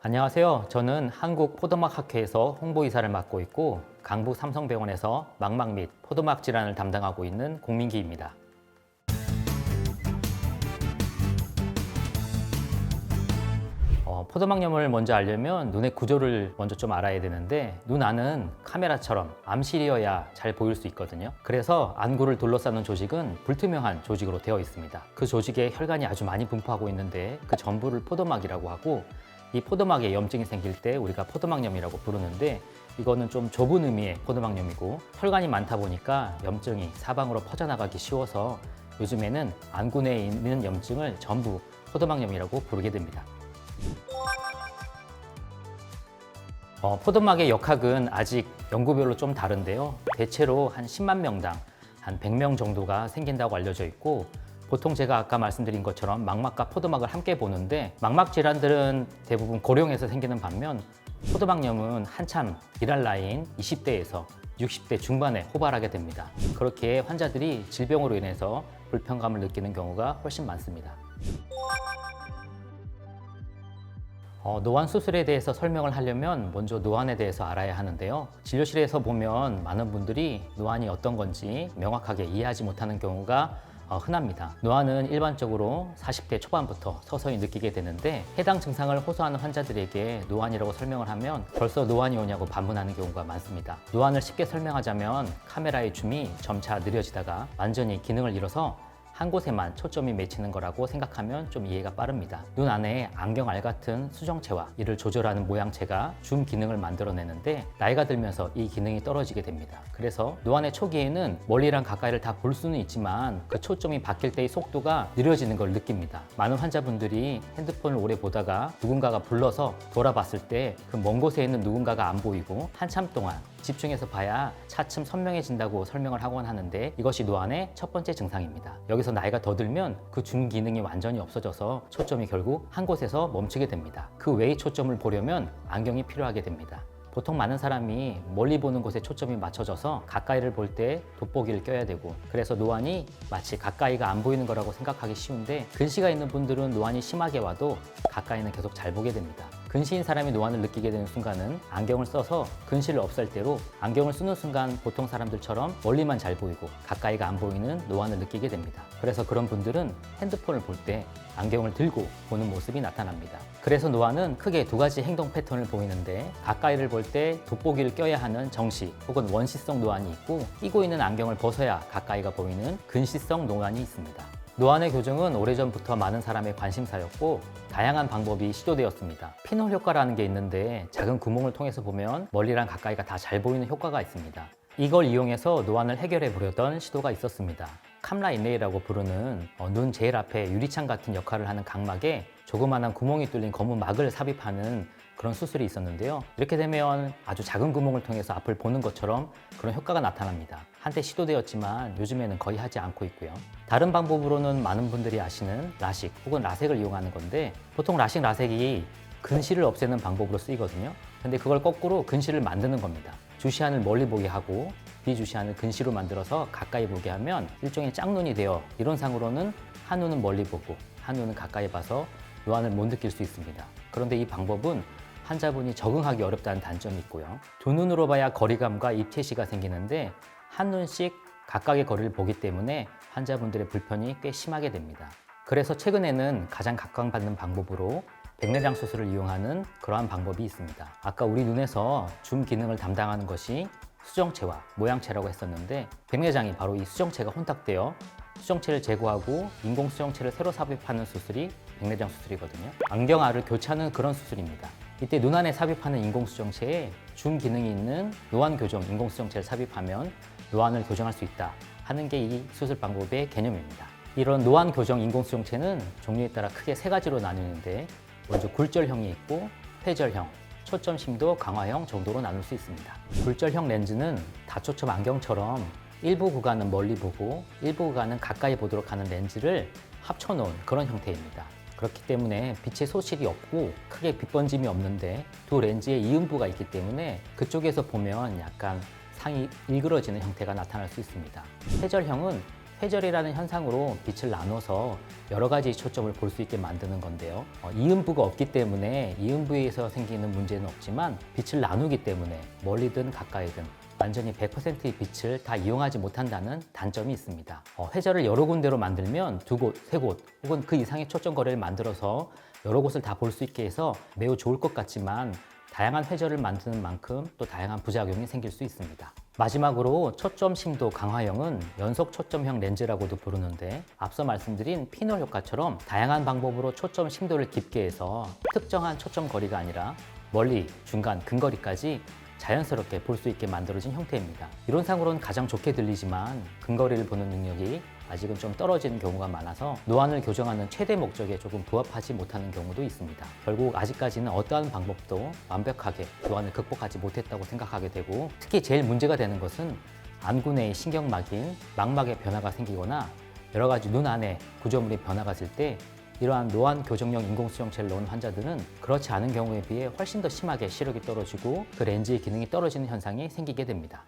안녕하세요. 저는 한국포도막학회에서 홍보이사를 맡고 있고 강북 삼성병원에서 망막 및 포도막 질환을 담당하고 있는 공민기입니다. 포도막염을 먼저 알려면 눈의 구조를 먼저 좀 알아야 되는데 눈 안은 카메라처럼 암실이어야 잘 보일 수 있거든요. 그래서 안구를 둘러싸는 조직은 불투명한 조직으로 되어 있습니다. 그 조직에 혈관이 아주 많이 분포하고 있는데 그 전부를 포도막이라고 하고, 이 포도막에 염증이 생길 때 우리가 포도막염이라고 부르는데, 이거는 좀 좁은 의미의 포도막염이고 혈관이 많다 보니까 염증이 사방으로 퍼져나가기 쉬워서 요즘에는 안구 내에 있는 염증을 전부 포도막염이라고 부르게 됩니다. 포도막의 역학은 아직 연구별로 좀 다른데요. 대체로 한 10만 명당 한 100명 정도가 생긴다고 알려져 있고, 보통 제가 아까 말씀드린 것처럼 망막과 포도막을 함께 보는데, 망막 질환들은 대부분 고령에서 생기는 반면 포도막염은 한참 일할 나이인 20대에서 60대 중반에 호발하게 됩니다. 그렇게 환자들이 질병으로 인해서 불편감을 느끼는 경우가 훨씬 많습니다. 노안 수술에 대해서 설명을 하려면 먼저 노안에 대해서 알아야 하는데요. 진료실에서 보면 많은 분들이 노안이 어떤 건지 명확하게 이해하지 못하는 경우가 흔합니다. 노안은 일반적으로 40대 초반부터 서서히 느끼게 되는데, 해당 증상을 호소하는 환자들에게 노안이라고 설명을 하면 벌써 노안이 오냐고 반문하는 경우가 많습니다. 노안을 쉽게 설명하자면 카메라의 줌이 점차 느려지다가 완전히 기능을 잃어서 한 곳에만 초점이 맺히는 거라고 생각하면 좀 이해가 빠릅니다. 눈 안에 안경알 같은 수정체와 이를 조절하는 모양체가 줌 기능을 만들어내는데, 나이가 들면서 이 기능이 떨어지게 됩니다. 그래서 노안의 초기에는 멀리랑 가까이를 다 볼 수는 있지만 그 초점이 바뀔 때의 속도가 느려지는 걸 느낍니다. 많은 환자분들이 핸드폰을 오래 보다가 누군가가 불러서 돌아봤을 때 그 먼 곳에 있는 누군가가 안 보이고 한참 동안 집중해서 봐야 차츰 선명해진다고 설명을 하곤 하는데, 이것이 노안의 첫 번째 증상입니다. 여기서 나이가 더 들면 그 줌 기능이 완전히 없어져서 초점이 결국 한 곳에서 멈추게 됩니다. 그 외의 초점을 보려면 안경이 필요하게 됩니다. 보통 많은 사람이 멀리 보는 곳에 초점이 맞춰져서 가까이를 볼 때 돋보기를 껴야 되고, 그래서 노안이 마치 가까이가 안 보이는 거라고 생각하기 쉬운데, 근시가 있는 분들은 노안이 심하게 와도 가까이는 계속 잘 보게 됩니다. 근시인 사람이 노안을 느끼게 되는 순간은 안경을 써서 근시를 없앨 때로 안경을 쓰는 순간 보통 사람들처럼 멀리만 잘 보이고 가까이가 안 보이는 노안을 느끼게 됩니다. 그래서 그런 분들은 핸드폰을 볼 때 안경을 들고 보는 모습이 나타납니다. 그래서 노안은 크게 두 가지 행동 패턴을 보이는데, 가까이를 볼 때 돋보기를 껴야 하는 정시 혹은 원시성 노안이 있고, 끼고 있는 안경을 벗어야 가까이가 보이는 근시성 노안이 있습니다. 노안의 교정은 오래전부터 많은 사람의 관심사였고 다양한 방법이 시도되었습니다. 피놀 효과라는 게 있는데, 작은 구멍을 통해서 보면 멀리랑 가까이가 다 잘 보이는 효과가 있습니다. 이걸 이용해서 노안을 해결해 보려던 시도가 있었습니다. 캄라 인레이라고 부르는 눈 제일 앞에 유리창 같은 역할을 하는 각막에 조그마한 구멍이 뚫린 검은 막을 삽입하는 그런 수술이 있었는데요. 이렇게 되면 아주 작은 구멍을 통해서 앞을 보는 것처럼 그런 효과가 나타납니다. 한때 시도되었지만 요즘에는 거의 하지 않고 있고요. 다른 방법으로는 많은 분들이 아시는 라식 혹은 라섹을 이용하는 건데, 보통 라식, 라섹이 근시를 없애는 방법으로 쓰이거든요. 근데 그걸 거꾸로 근시를 만드는 겁니다. 주시안을 멀리 보게 하고 비주시안을 근시로 만들어서 가까이 보게 하면 일종의 짝눈이 되어, 이론상으로는 한 눈은 멀리 보고 한 눈은 가까이 봐서 노안을 못 느낄 수 있습니다. 그런데 이 방법은 환자분이 적응하기 어렵다는 단점이 있고요. 두 눈으로 봐야 거리감과 입체시가 생기는데, 한 눈씩 각각의 거리를 보기 때문에 환자분들의 불편이 꽤 심하게 됩니다. 그래서 최근에는 가장 각광받는 방법으로 백내장 수술을 이용하는 그러한 방법이 있습니다. 아까 우리 눈에서 줌 기능을 담당하는 것이 수정체와 모양체라고 했었는데, 백내장이 바로 이 수정체가 혼탁되어 수정체를 제거하고 인공 수정체를 새로 삽입하는 수술이 백내장 수술이거든요. 안경알을 교체하는 그런 수술입니다. 이때 눈 안에 삽입하는 인공 수정체에 줌 기능이 있는 노안 교정 인공 수정체를 삽입하면 노안을 교정할 수 있다 하는 게 이 수술 방법의 개념입니다. 이런 노안 교정 인공 수정체는 종류에 따라 크게 세 가지로 나뉘는데, 먼저 굴절형이 있고 회절형, 초점 심도 강화형 정도로 나눌 수 있습니다. 굴절형 렌즈는 다초점 안경처럼 일부 구간은 멀리 보고 일부 구간은 가까이 보도록 하는 렌즈를 합쳐놓은 그런 형태입니다. 그렇기 때문에 빛의 소실이 없고 크게 빛번짐이 없는데, 두 렌즈에 이음부가 있기 때문에 그쪽에서 보면 약간 상이 일그러지는 형태가 나타날 수 있습니다. 회절형은 회절이라는 현상으로 빛을 나눠서 여러 가지 초점을 볼 수 있게 만드는 건데요. 이음부가 없기 때문에 이음부에서 생기는 문제는 없지만 빛을 나누기 때문에 멀리든 가까이든 완전히 100%의 빛을 다 이용하지 못한다는 단점이 있습니다. 회절을 여러 군데로 만들면 두 곳, 세 곳 혹은 그 이상의 초점 거리를 만들어서 여러 곳을 다 볼 수 있게 해서 매우 좋을 것 같지만 다양한 회절을 만드는 만큼 또 다양한 부작용이 생길 수 있습니다. 마지막으로 초점 심도 강화형은 연속 초점형 렌즈라고도 부르는데 앞서 말씀드린 피놀 효과처럼 다양한 방법으로 초점 심도를 깊게 해서 특정한 초점 거리가 아니라 멀리, 중간, 근거리까지 자연스럽게 볼 수 있게 만들어진 형태입니다. 이론상으로는 가장 좋게 들리지만 근거리를 보는 능력이 아직은 좀 떨어지는 경우가 많아서 노안을 교정하는 최대 목적에 조금 부합하지 못하는 경우도 있습니다. 결국 아직까지는 어떠한 방법도 완벽하게 노안을 극복하지 못했다고 생각하게 되고, 특히 제일 문제가 되는 것은 안구 내의 신경막인 망막에 변화가 생기거나 여러 가지 눈 안에 구조물이 변화가 있을 때 이러한 노안 교정용 인공수정체를 넣은 환자들은 그렇지 않은 경우에 비해 훨씬 더 심하게 시력이 떨어지고 그 렌즈의 기능이 떨어지는 현상이 생기게 됩니다.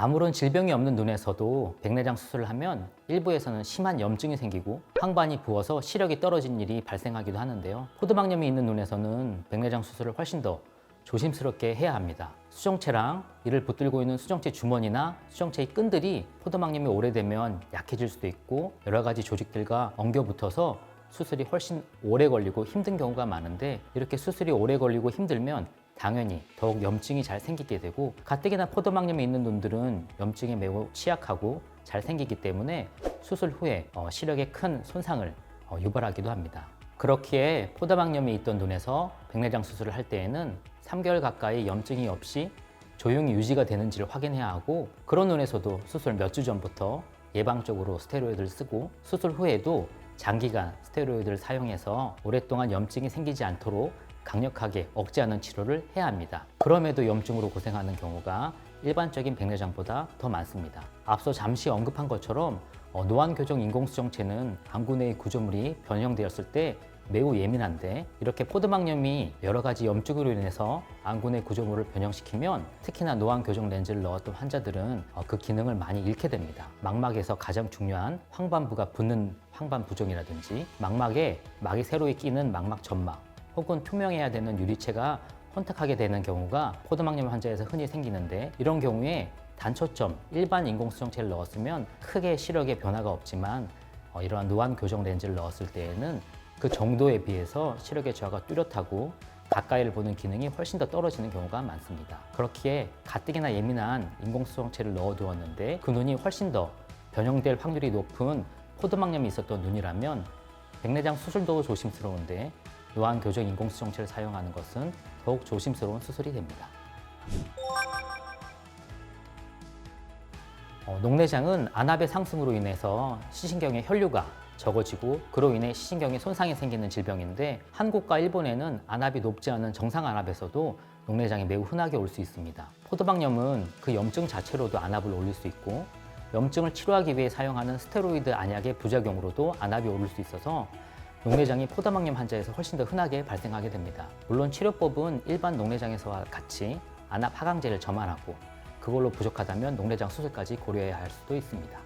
아무런 질병이 없는 눈에서도 백내장 수술을 하면 일부에서는 심한 염증이 생기고 황반이 부어서 시력이 떨어진 일이 발생하기도 하는데요. 포도막염이 있는 눈에서는 백내장 수술을 훨씬 더 조심스럽게 해야 합니다. 수정체랑 이를 붙들고 있는 수정체 주머니나 수정체의 끈들이 포도막염이 오래되면 약해질 수도 있고 여러 가지 조직들과 엉겨 붙어서 수술이 훨씬 오래 걸리고 힘든 경우가 많은데, 이렇게 수술이 오래 걸리고 힘들면 당연히 더욱 염증이 잘 생기게 되고, 가뜩이나 포도막염이 있는 눈들은 염증에 매우 취약하고 잘 생기기 때문에 수술 후에 시력에 큰 손상을 유발하기도 합니다. 그렇기에 포도막염이 있던 눈에서 백내장 수술을 할 때에는 3개월 가까이 염증이 없이 조용히 유지가 되는지를 확인해야 하고, 그런 눈에서도 수술 몇 주 전부터 예방적으로 스테로이드를 쓰고 수술 후에도 장기간 스테로이드를 사용해서 오랫동안 염증이 생기지 않도록 강력하게 억제하는 치료를 해야 합니다. 그럼에도 염증으로 고생하는 경우가 일반적인 백내장보다 더 많습니다. 앞서 잠시 언급한 것처럼 노안 교정 인공수정체는 안구 내의 구조물이 변형되었을 때 매우 예민한데, 이렇게 포도막염이 여러 가지 염증으로 인해서 안구 내 구조물을 변형시키면 특히나 노안 교정 렌즈를 넣었던 환자들은 그 기능을 많이 잃게 됩니다. 망막에서 가장 중요한 황반부가 붙는 황반 부종이라든지 망막에 막이 새로 끼는 망막 점막 혹은 투명해야 되는 유리체가 혼탁하게 되는 경우가 포도막염 환자에서 흔히 생기는데, 이런 경우에 단초점 일반 인공수정체를 넣었으면 크게 시력에 변화가 없지만 이러한 노안 교정 렌즈를 넣었을 때에는 그 정도에 비해서 시력의 저하가 뚜렷하고 가까이를 보는 기능이 훨씬 더 떨어지는 경우가 많습니다. 그렇기에 가뜩이나 예민한 인공수정체를 넣어두었는데 그 눈이 훨씬 더 변형될 확률이 높은 포도막염이 있었던 눈이라면 백내장 수술도 조심스러운데 노안 교정 인공수정체를 사용하는 것은 더욱 조심스러운 수술이 됩니다. 녹내장은 안압의 상승으로 인해서 시신경의 혈류가 적어지고 그로 인해 시신경에 손상이 생기는 질병인데, 한국과 일본에는 안압이 높지 않은 정상 안압에서도 녹내장이 매우 흔하게 올 수 있습니다. 포도막염은 그 염증 자체로도 안압을 올릴 수 있고 염증을 치료하기 위해 사용하는 스테로이드 안약의 부작용으로도 안압이 오를 수 있어서 녹내장이 포도막염 환자에서 훨씬 더 흔하게 발생하게 됩니다. 물론 치료법은 일반 녹내장에서와 같이 안압 하강제를 점안하고 그걸로 부족하다면 녹내장 수술까지 고려해야 할 수도 있습니다.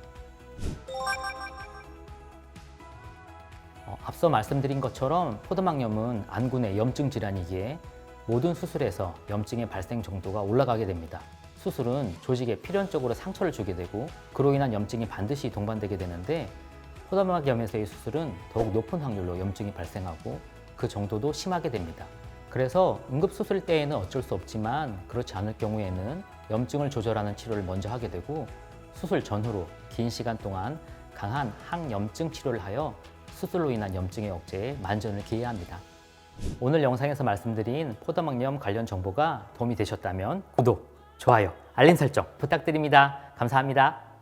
앞서 말씀드린 것처럼 포도막염은 안구 내 염증 질환이기에 모든 수술에서 염증의 발생 정도가 올라가게 됩니다. 수술은 조직에 필연적으로 상처를 주게 되고 그로 인한 염증이 반드시 동반되게 되는데, 포도막염에서의 수술은 더욱 높은 확률로 염증이 발생하고 그 정도도 심하게 됩니다. 그래서 응급수술 때에는 어쩔 수 없지만 그렇지 않을 경우에는 염증을 조절하는 치료를 먼저 하게 되고, 수술 전후로 긴 시간 동안 강한 항염증 치료를 하여 수술로 인한 염증의 억제에 만전을 기해야 합니다. 오늘 영상에서 말씀드린 포도막염 관련 정보가 도움이 되셨다면 구독, 좋아요, 알림 설정 부탁드립니다. 감사합니다.